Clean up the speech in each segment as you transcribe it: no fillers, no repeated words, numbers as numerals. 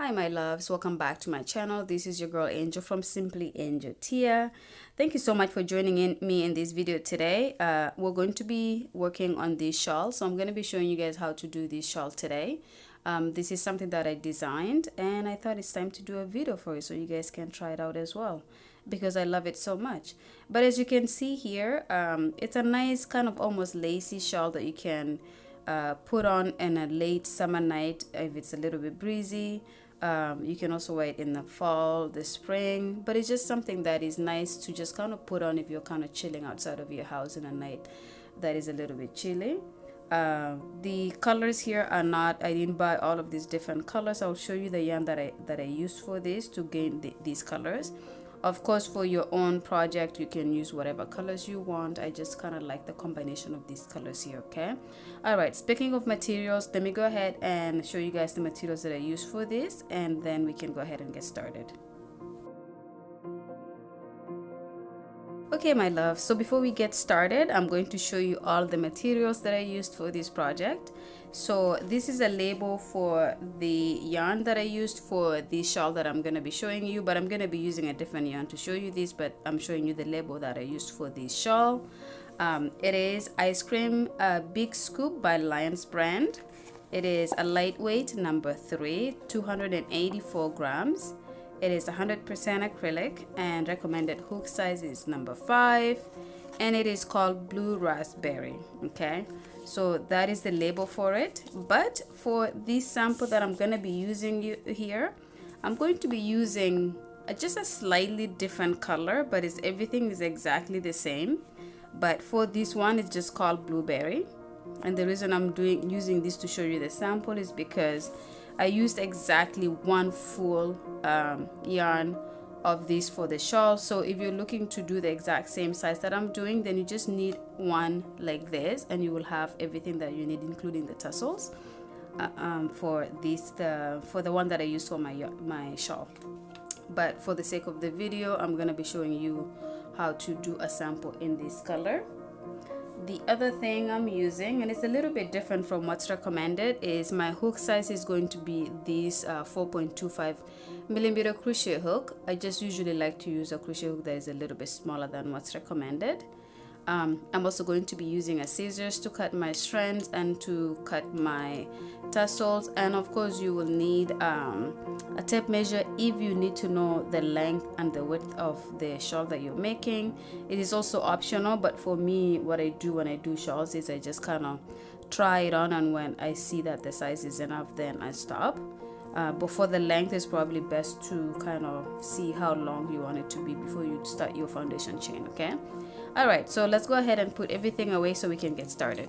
Hi my loves, welcome back to my channel. This is your girl Angel from Simply Angel Tia. Thank you so much for joining me in this video today. We're going to be working on this shawl, so I'm going to be showing you guys how to do this shawl today. This is something that I designed and I thought it's time to do a video for you so you guys can try it out as well because I love it so much. But as you can see here, it's a nice kind of almost lacy shawl that you can put on in a late summer night if it's a little bit breezy. You can also wear it in the fall, the spring, but it's just something that is nice to just kind of put on if you're kind of chilling outside of your house in a night that is a little bit chilly. The colors here are not, I didn't buy all of these different colors. I'll show you the yarn that I used for this to gain these colors. Of course, for your own project, you can use whatever colors you want. I just kind of like the combination of these colors here, okay? All right, speaking of materials, let me go ahead and show you guys the materials that I use for this, and then we can go ahead and get started. Okay, my love, so before we get started, I'm going to show you all the materials that I used for this project. So this is a label for the yarn that I used for the shawl that I'm going to be showing you, but I'm going to be using a different yarn to show you this, but I'm showing you the label that I used for this shawl. It is Ice Cream Big Scoop by Lions brand. It is a lightweight number 3, 284 grams. It is 100% acrylic and recommended hook size is number 5, and it is called Blue Raspberry. Okay, so that is the label for it. But for this sample that I'm going to be using here, I'm going to be using just a slightly different color, but everything is exactly the same. But for this one, it's just called Blueberry, and the reason I'm using this to show you the sample is because I used exactly one full yarn of this for the shawl. So if you're looking to do the exact same size that I'm doing, then you just need one like this and you will have everything that you need, including the tassels for the one that I used for my shawl. But for the sake of the video, I'm going to be showing you how to do a sample in this color. The other thing I'm using, and it's a little bit different from what's recommended, is my hook size is going to be this 4.25 millimeter crochet hook. I just usually like to use a crochet hook that is a little bit smaller than what's recommended. I'm also going to be using a scissors to cut my strands and to cut my tassels, and of course you will need a tape measure if you need to know the length and the width of the shawl that you're making. It is also optional, but for me, what I do when I do shawls is I just kind of try it on, and when I see that the size is enough, then I stop. But for the length, it's probably best to kind of see how long you want it to be before you start your foundation chain, okay? Alright, so let's go ahead and put everything away so we can get started.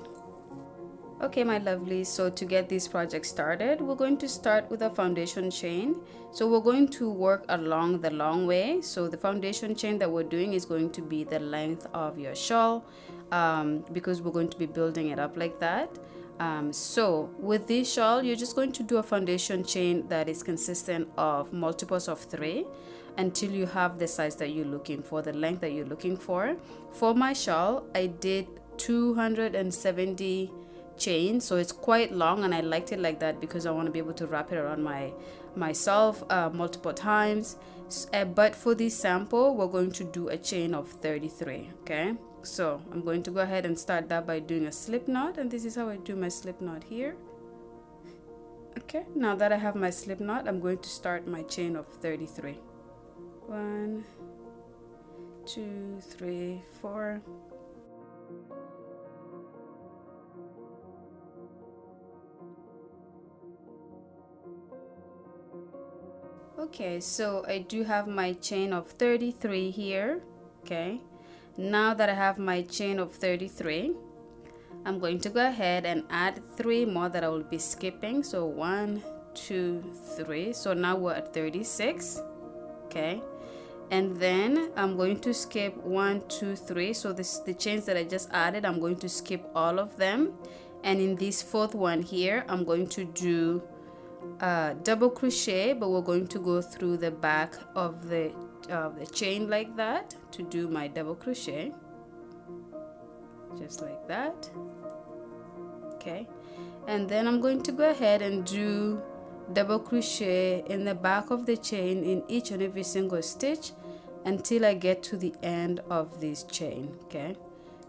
Okay, my lovelies, so to get this project started, we're going to start with a foundation chain. So we're going to work along the long way. So the foundation chain that we're doing is going to be the length of your shawl, because we're going to be building it up like that. So with this shawl, you're just going to do a foundation chain that is consistent of multiples of 3 until you have the size that you're looking for, the length that you're looking for. For my shawl, I did 270 chains, so it's quite long, and I liked it like that because I want to be able to wrap it around myself multiple times. But for this sample, we're going to do a chain of 33. Okay, so I'm going to go ahead and start that by doing a slip knot, and this is how I do my slip knot here. Okay, now that I have my slip knot, I'm going to start my chain of 33. 1, 2, 3, 4. Okay, so I do have my chain of 33 here. Okay, now that I have my chain of 33, I'm going to go ahead and add 3 more that I will be skipping. So 1, 2, 3. So now we're at 36. Okay, and then I'm going to skip 1, 2, 3. So the chains that I just added, I'm going to skip all of them, and in this 4th one here, I'm going to do double crochet, but we're going to go through the back of the chain like that to do my double crochet, just like that. Okay, and then I'm going to go ahead and do double crochet in the back of the chain in each and every single stitch until I get to the end of this chain. Okay,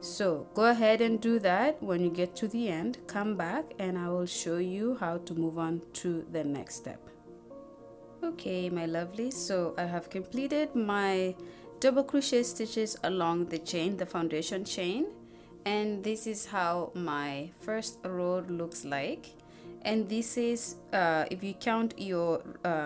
so go ahead and do that. When you get to the end, come back and I will show you how to move on to the next step. Okay, my lovely, so I have completed my double crochet stitches along the chain, the foundation chain, and this is how my first row looks like. And this is if you count your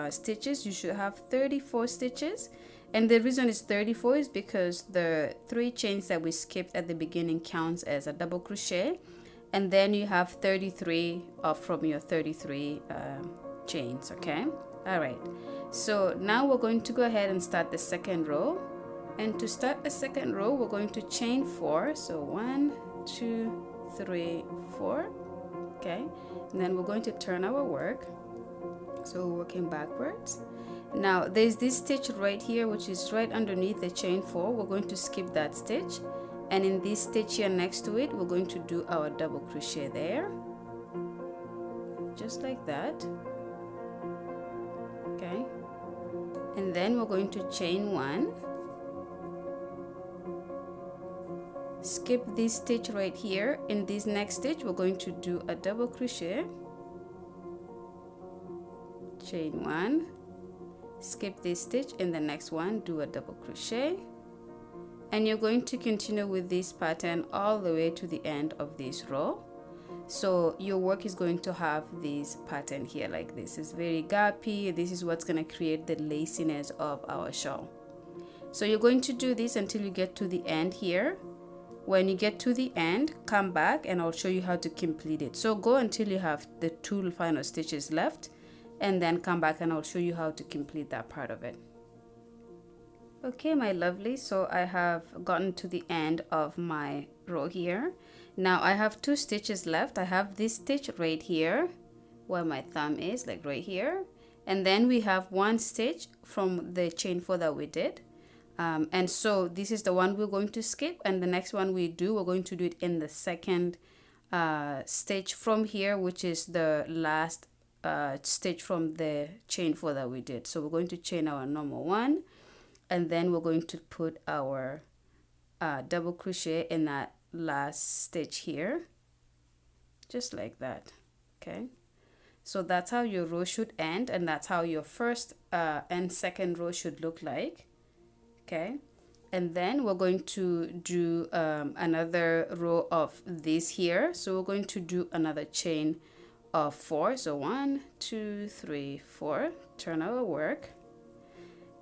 stitches, you should have 34 stitches. And the reason it's 34 is because the 3 chains that we skipped at the beginning counts as a double crochet, and then you have 33 from your 33 chains. Okay, all right, so now we're going to go ahead and start the second row. And to start the second row, we're going to chain 4. So 1, 2, 3, 4. Okay, and then we're going to turn our work. So we're working backwards. Now there's this stitch right here, which is right underneath the chain 4. We're going to skip that stitch, and in this stitch here next to it, we're going to do our double crochet there, just like that. Okay, and then we're going to chain 1, skip this stitch right here. In this next stitch, we're going to do a double crochet, chain 1, skip this stitch. In the next one, do a double crochet, and you're going to continue with this pattern all the way to the end of this row. So your work is going to have this pattern here like this. It's very gappy. This is what's going to create the laciness of our shawl. So you're going to do this until you get to the end here. When you get to the end, come back and I'll show you how to complete it. So go until you have the 2 final stitches left, and then come back and I'll show you how to complete that part of it. Okay, my lovely, so I have gotten to the end of my row here. Now I have 2 stitches left. I have this stitch right here where my thumb is, like right here, and then we have 1 stitch from the chain 4 that we did. And so this is the one we're going to skip, and the next one we're going to do it in the second stitch from here, which is the last stitch from the chain 4 that we did. So we're going to chain our normal 1, and then we're going to put our double crochet in that last stitch here, just like that. Okay, so that's how your row should end, and that's how your first and second row should look like. Okay, and then we're going to do another row of this here. So we're going to do another chain of 4. So 1, 2, 3, 4, turn our work,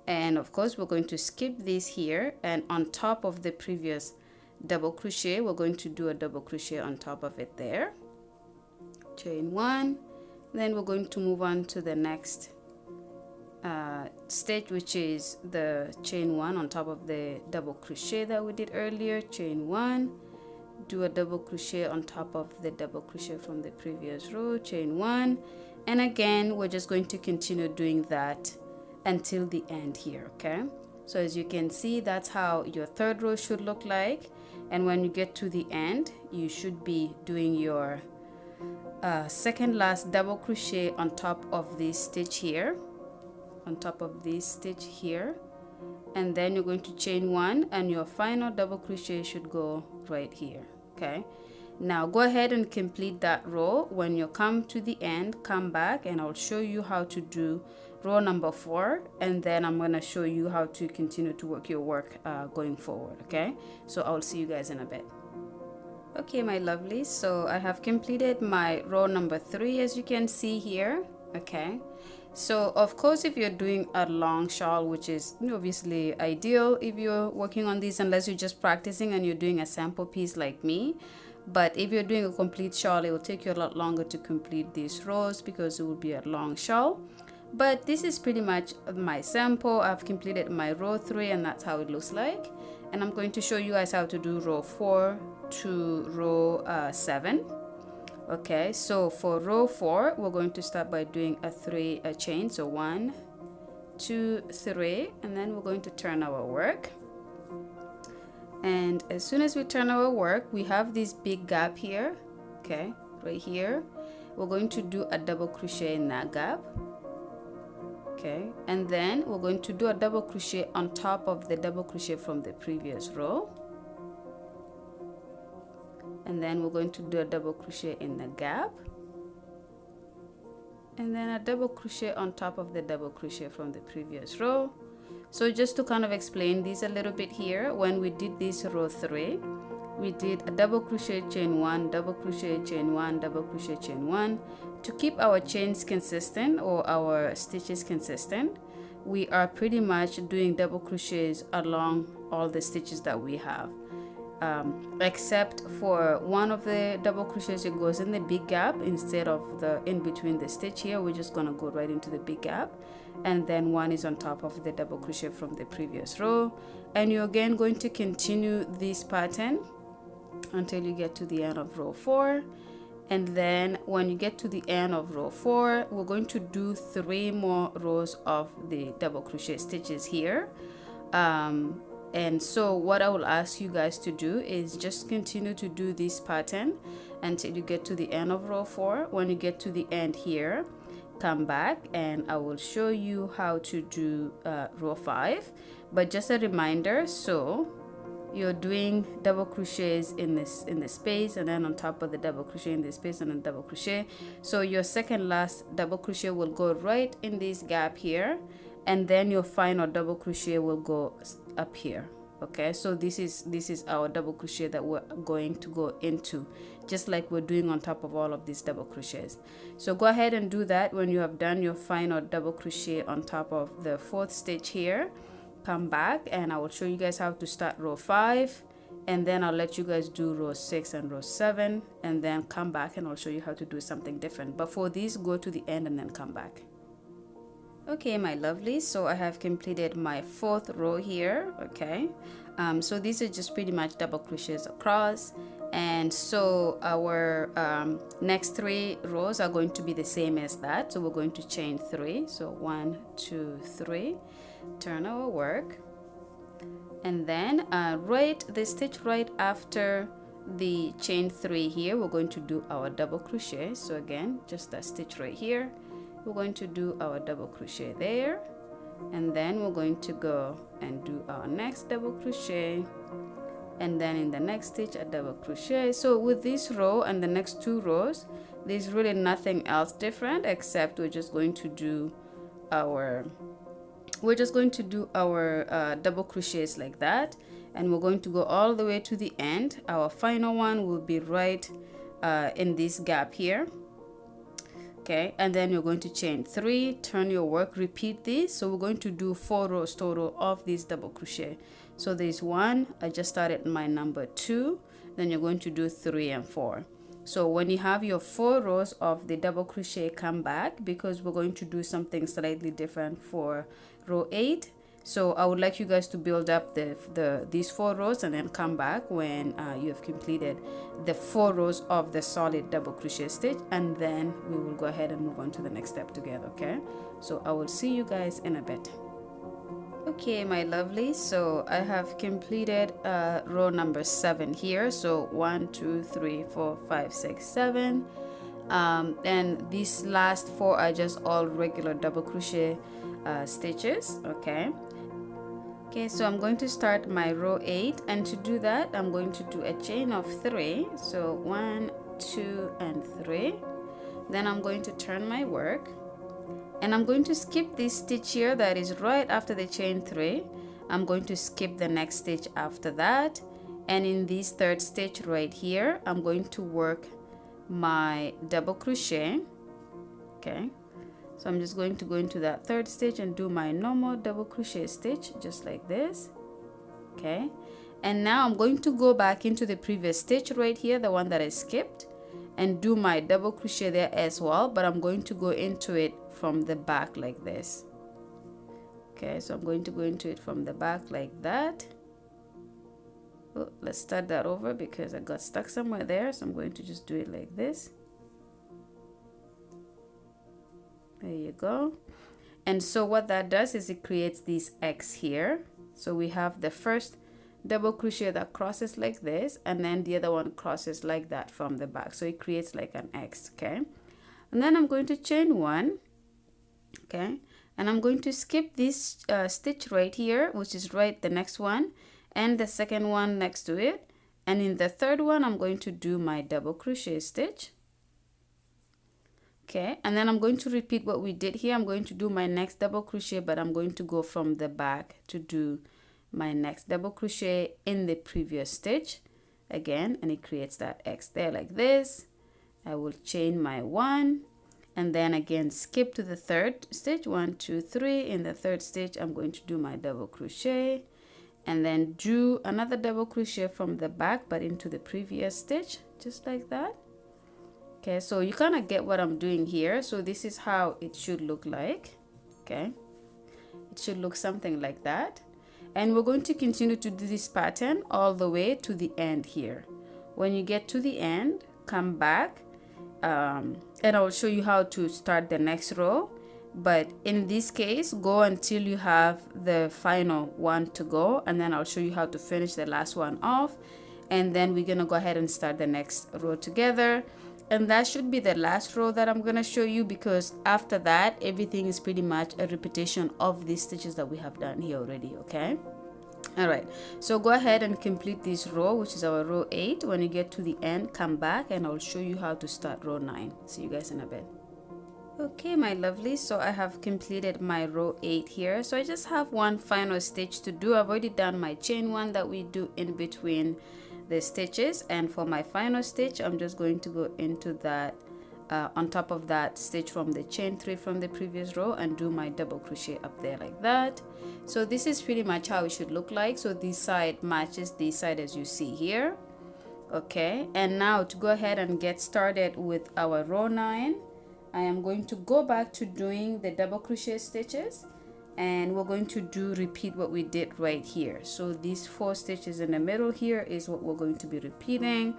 and of course we're going to skip this here, and on top of the previous double crochet, we're going to do a double crochet on top of it there, chain 1. Then we're going to move on to the next stitch, which is the chain 1 on top of the double crochet that we did earlier, chain 1, do a double crochet on top of the double crochet from the previous row, chain 1, and again we're just going to continue doing that until the end here. Okay, so as you can see, that's how your third row should look like, and when you get to the end, you should be doing your second last double crochet on top of this stitch here, on top of this stitch here, and then you're going to chain 1, and your final double crochet should go right here. Okay, now go ahead and complete that row. When you come to the end, come back and I'll show you how to do row number 4, and then I'm going to show you how to continue to work your work going forward. Okay, so I'll see you guys in a bit. Okay, my lovely, so I have completed my row number 3, as you can see here. Okay, so of course, if you're doing a long shawl, which is obviously ideal if you're working on this, unless you're just practicing and you're doing a sample piece like me. But if you're doing a complete shawl, it will take you a lot longer to complete these rows because it will be a long shawl. But this is pretty much my sample. I've completed my row 3, and that's how it looks like. And I'm going to show you guys how to do row 4 to row 7. Okay, so for row 4, we're going to start by doing a chain. So 1, 2, 3, and then we're going to turn our work. And as soon as we turn our work, we have this big gap here. Okay, right here, we're going to do a double crochet in that gap. Okay, and then we're going to do a double crochet on top of the double crochet from the previous row, and then we're going to do a double crochet in the gap, and then a double crochet on top of the double crochet from the previous row. So just to kind of explain this a little bit here, when we did this row 3, we did a double crochet, chain 1, double crochet, chain 1, double crochet, chain 1. To keep our chains consistent or our stitches consistent, we are pretty much doing double crochets along all the stitches that we have, except for one of the double crochets, it goes in the big gap instead of the in between the stitch here. We're just gonna go right into the big gap, and then one is on top of the double crochet from the previous row, and you're again going to continue this pattern until you get to the end of row 4. And then when you get to the end of row 4, we're going to do 3 more rows of the double crochet stitches here. And so what I will ask you guys to do is just continue to do this pattern until you get to the end of row 4. When you get to the end here, come back and I will show you how to do row 5. But just a reminder, so you're doing double crochets in the space, and then on top of the double crochet in the space and then double crochet. So your second last double crochet will go right in this gap here, and then your final double crochet will go up here. Okay, so this is our double crochet that we're going to go into, just like we're doing on top of all of these double crochets. So go ahead and do that. When you have done your final double crochet on top of the 4th stitch here, come back and I will show you guys how to start row 5, and then I'll let you guys do row 6 and row 7, and then come back and I'll show you how to do something different. But for these, go to the end and then come back. Okay, my lovely, so I have completed my 4th row here. Okay, so these are just pretty much double crochets across, and so our next 3 rows are going to be the same as that. So we're going to chain 3, so 1 2 3, turn our work, and then right the stitch right after the chain 3 here, we're going to do our double crochet. So again, just that stitch right here, we're going to do our double crochet there, and then we're going to go and do our next double crochet, and then in the next stitch a double crochet. So with this row and the next 2 rows, there's really nothing else different, except we're just going to do our double crochets like that, and we're going to go all the way to the end. Our final one will be right in this gap here. Okay, and then you're going to chain 3, turn your work, repeat this. So we're going to do 4 rows total of this double crochet. So there's 1, I just started my number 2, then you're going to do 3 and 4. So when you have your 4 rows of the double crochet, come back, because we're going to do something slightly different for row 8. So I would like you guys to build up these 4 rows and then come back when you have completed the 4 rows of the solid double crochet stitch, and then we will go ahead and move on to the next step together. Okay, so I will see you guys in a bit. Okay, my lovely, so I have completed row number 7 here. So 1 2 3 4 5 6 7, and these last 4 are just all regular double crochet stitches. Okay, so I'm going to start my row 8, and to do that I'm going to do a chain of 3. So 1 2 and 3, then I'm going to turn my work, and I'm going to skip this stitch here that is right after the chain 3. I'm going to skip the next stitch after that, and in this 3rd stitch right here I'm going to work my double crochet. Okay, so I'm just going to go into that 3rd stitch and do my normal double crochet stitch just like this. Okay, and now I'm going to go back into the previous stitch right here, the one that I skipped, and do my double crochet there as well, but I'm going to go into it from the back like this. Okay, so I'm going to go into it from the back like that. Oh, let's start that over because I got stuck somewhere there, so I'm going to just do it like this. There you go. And so what that does is it creates this X here. So we have the first double crochet that crosses like this, and then the other one crosses like that from the back, so it creates like an X. Okay, and then I'm going to chain 1. Okay, and I'm going to skip this stitch right here, which is right the next one, and the second one next to it, and in the third one I'm going to do my double crochet stitch. Okay, and then I'm going to repeat what we did here. I'm going to do my next double crochet, but I'm going to go from the back to do my next double crochet in the previous stitch again, and it creates that X there like this. I will chain my 1 and then again skip to the third stitch, 1 2 3. In the third stitch I'm going to do my double crochet and then do another double crochet from the back but into the previous stitch, just like that. Okay, so you kind of get what I'm doing here. So this is how it should look like. Okay, it should look something like that, and we're going to continue to do this pattern all the way to the end here. When you get to the end, come back, and I'll show you how to start the next row. But in this case, go until you have the final one to go, and then I'll show you how to finish the last one off, and then we're gonna go ahead and start the next row together. And that should be the last row that I'm gonna show you, because after that everything is pretty much a repetition of these stitches that we have done here already. Okay, all right, so go ahead and complete this row, which is our row 8. When you get to the end, come back and I'll show you how to start row 9. See you guys in a bit. Okay, my lovely, so I have completed my row 8 here. So I just have one final stitch to do. I've already done my chain 1 that we do in between the stitches, and for my final stitch I'm just going to go into that on top of that stitch from the chain 3 from the previous row and do my double crochet up there like that. So this is pretty much how it should look like. So this side matches this side, as you see here. Okay, and now to go ahead and get started with our row 9, I am going to go back to doing the double crochet stitches, and we're going to repeat what we did right here. So these 4 stitches in the middle here is what we're going to be repeating,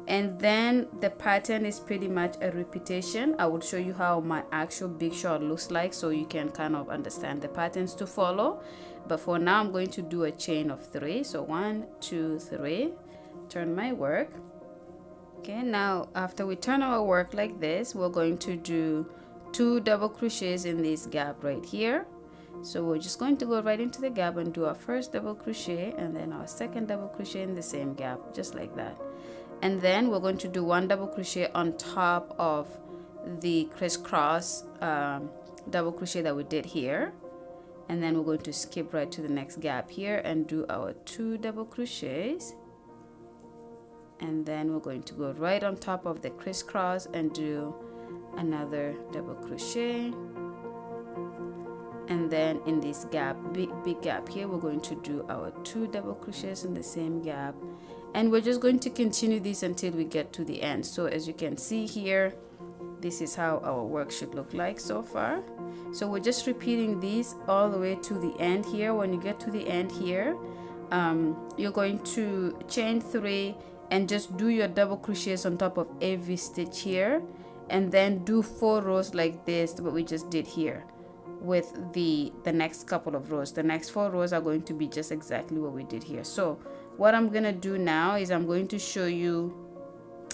and then the pattern is pretty much a repetition. I will show you how my actual big shawl looks like so you can kind of understand the patterns to follow. But for now I'm going to do a chain of 3. So 1 2 3, turn my work. Okay, now after we turn our work like this, we're going to do 2 double crochets in this gap right here. So we're just going to go right into the gap and do our first double crochet and then our second double crochet in the same gap, just like that. And then we're going to do 1 double crochet on top of the crisscross double crochet that we did here, and then we're going to skip right to the next gap here and do our 2 double crochets, and then we're going to go right on top of the crisscross and do another double crochet. And then in this gap, big gap here, we're going to do our 2 double crochets in the same gap, and we're just going to continue this until we get to the end. So as you can see here, this is how our work should look like so far. So we're just repeating this all the way to the end here. When you get to the end here, you're going to chain 3 and just do your double crochets on top of every stitch here, and then do 4 rows like this, what we just did here, with the next couple of rows. The next 4 rows are going to be just exactly what we did here. So what I'm gonna do now is I'm going to show you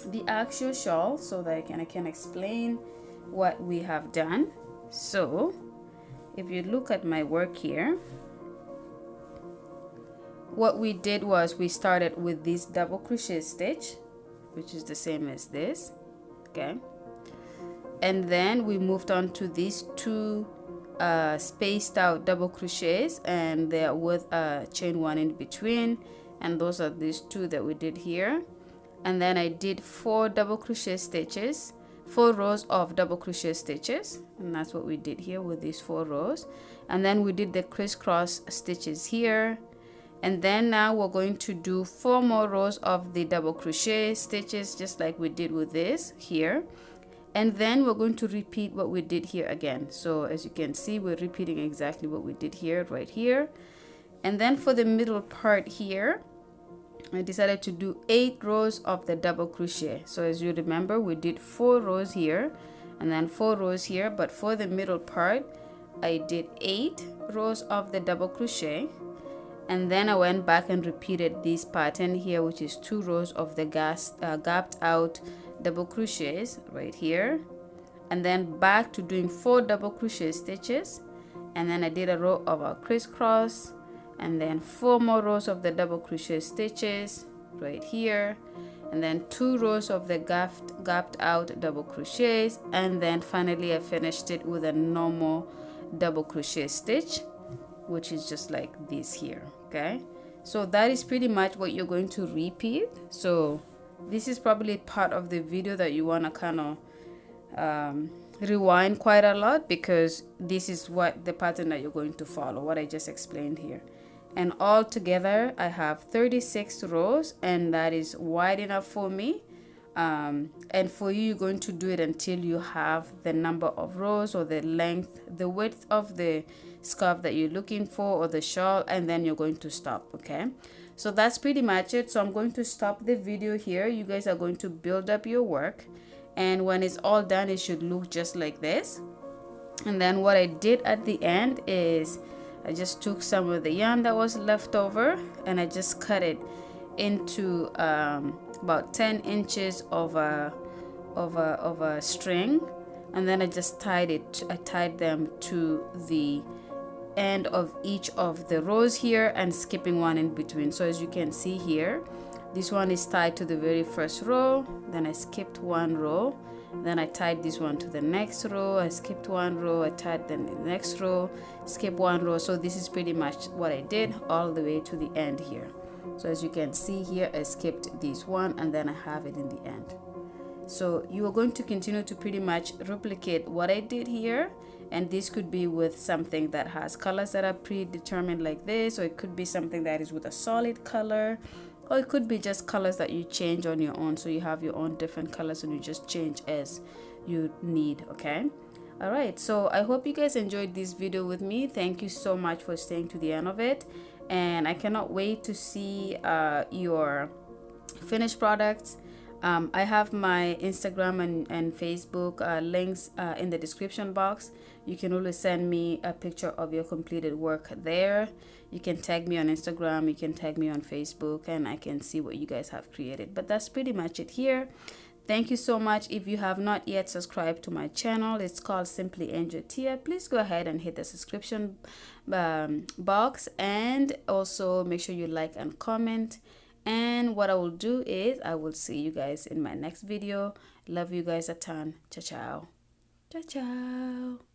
the actual shawl so that I can explain what we have done. So if you look at my work here, what we did was we started with this double crochet stitch, which is the same as this. Okay, and then we moved on to these 2 spaced out double crochets, and they're with a chain 1 in between, and those are these 2 that we did here. And then I did 4 double crochet stitches, 4 rows of double crochet stitches, and that's what we did here with these 4 rows. And then we did the crisscross stitches here, and then now we're going to do 4 more rows of the double crochet stitches, just like we did with this here. And then we're going to repeat what we did here again. So as you can see, we're repeating exactly what we did here, right here. And then for the middle part here, I decided to do 8 rows of the double crochet. So as you remember, we did 4 rows here and then 4 rows here, but for the middle part I did 8 rows of the double crochet, and then I went back and repeated this pattern here, which is 2 rows of the gapped out double crochets right here, and then back to doing 4 double crochet stitches, and then I did a row of a crisscross, and then 4 more rows of the double crochet stitches right here, and then 2 rows of the gapped out double crochets, and then finally I finished it with a normal double crochet stitch, which is just like this here. Okay, so that is pretty much what you're going to repeat. So this is probably part of the video that you want to kind of rewind quite a lot, because this is what the pattern that you're going to follow, what I just explained here. And all together I have 36 rows, and that is wide enough for me. And for you, you're going to do it until you have the number of rows, or the length, the width of the scarf that you're looking for, or the shawl, and then you're going to stop. Okay, so that's pretty much it. So I'm going to stop the video here. You guys are going to build up your work, and when it's all done, it should look just like this. And then what I did at the end is I just took some of the yarn that was left over, and I just cut it into about 10 inches of a string, and then I just tied them to the end of each of the rows here, and skipping one in between. So as you can see here, this one is tied to the very first row, then I skipped one row, then I tied this one to the next row, I skipped one row, I tied the next row, skip one row. So this is pretty much what I did all the way to the end here. So as you can see here, I skipped this one, and then I have it in the end. So you are going to continue to pretty much replicate what I did here, and this could be with something that has colors that are predetermined like this, or it could be something that is with a solid color, or it could be just colors that you change on your own. So you have your own different colors, and you just change as you need. Okay, all right, so I hope you guys enjoyed this video with me. Thank you so much for staying to the end of it, and I cannot wait to see your finished products. I have my Instagram and Facebook links in the description box. You can always send me a picture of your completed work there. You can tag me on Instagram, you can tag me on Facebook, and I can see what you guys have created. But that's pretty much it here. Thank you so much. If you have not yet subscribed to my channel, it's called Simply Angel Tia. Please go ahead and hit the subscription box, and also make sure you like and comment. And what I will do is I will see you guys in my next video. Love you guys a ton. Ciao ciao. Ciao ciao.